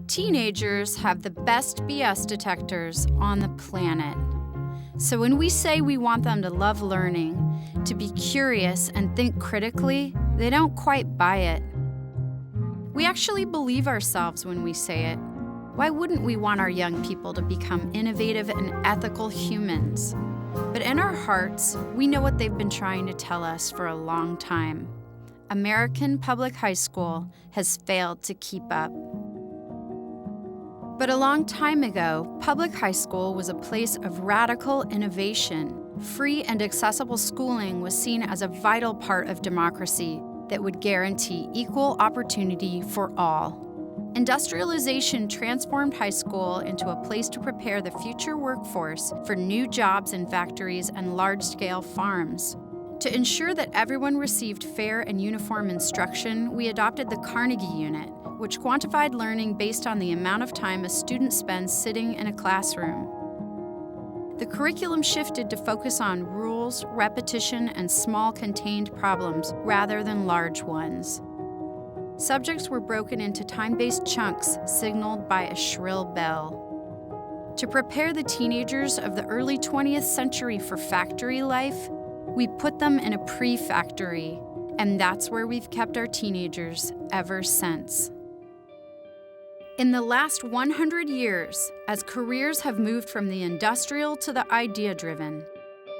Teenagers have the best BS detectors on the planet. So when we say we want them to love learning, to be curious and think critically, they don't quite buy it. We actually believe ourselves when we say it. Why wouldn't we want our young people to become innovative and ethical humans? But in our hearts, we know what they've been trying to tell us for a long time. American public high school has failed to keep up. But a long time ago, public high school was a place of radical innovation. Free and accessible schooling was seen as a vital part of democracy that would guarantee equal opportunity for all. Industrialization transformed high school into a place to prepare the future workforce for new jobs in factories and large-scale farms. To ensure that everyone received fair and uniform instruction, we adopted the Carnegie Unit, which quantified learning based on the amount of time a student spends sitting in a classroom. The curriculum shifted to focus on rules, repetition, and small contained problems rather than large ones. Subjects were broken into time-based chunks signaled by a shrill bell. To prepare the teenagers of the early 20th century for factory life, we put them in a pre-factory, and that's where we've kept our teenagers ever since. In the last 100 years, as careers have moved from the industrial to the idea-driven,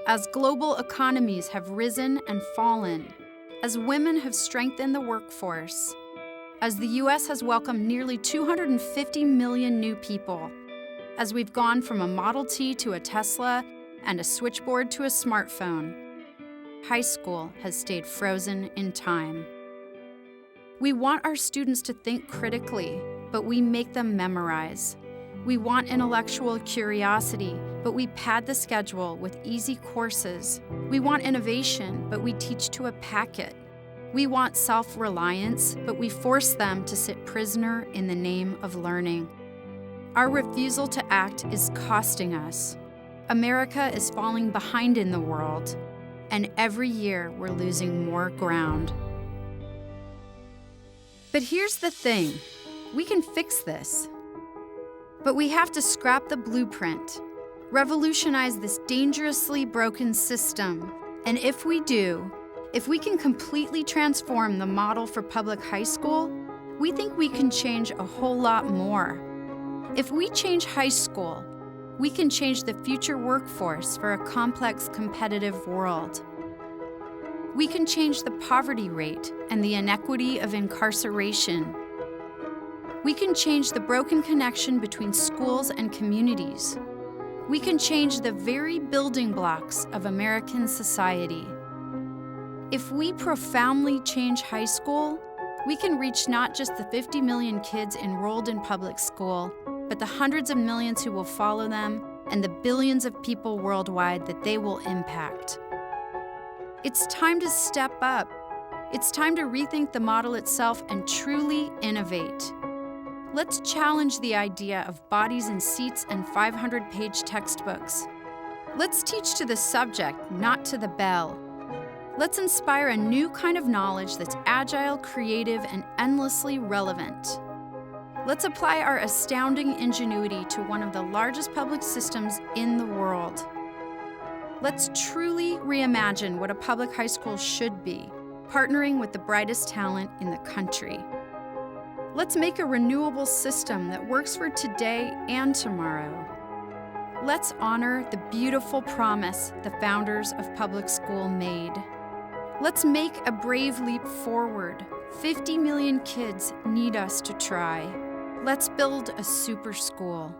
as global economies have risen and fallen, as women have strengthened the workforce, as the U.S. has welcomed nearly 250 million new people, as we've gone from a Model T to a Tesla and a switchboard to a smartphone, high school has stayed frozen in time. We want our students to think critically, but we make them memorize. We want intellectual curiosity, but we pad the schedule with easy courses. We want innovation, but we teach to a packet. We want self-reliance, but we force them to sit prisoner in the name of learning. Our refusal to act is costing us. America is falling behind in the world, and every year we're losing more ground. But here's the thing. We can fix this. But we have to scrap the blueprint, revolutionize this dangerously broken system. And if we do, if we can completely transform the model for public high school, we think we can change a whole lot more. If we change high school, we can change the future workforce for a complex, competitive world. We can change the poverty rate and the inequity of incarceration. We can change the broken connection between schools and communities. We can change the very building blocks of American society. If we profoundly change high school, we can reach not just the 50 million kids enrolled in public school, but the hundreds of millions who will follow them and the billions of people worldwide that they will impact. It's time to step up. It's time to rethink the model itself and truly innovate. Let's challenge the idea of bodies in seats and 500-page textbooks. Let's teach to the subject, not to the bell. Let's inspire a new kind of knowledge that's agile, creative, and endlessly relevant. Let's apply our astounding ingenuity to one of the largest public systems in the world. Let's truly reimagine what a public high school should be, partnering with the brightest talent in the country. Let's make a renewable system that works for today and tomorrow. Let's honor the beautiful promise the founders of public school made. Let's make a brave leap forward. 50 million kids need us to try. Let's build a super school.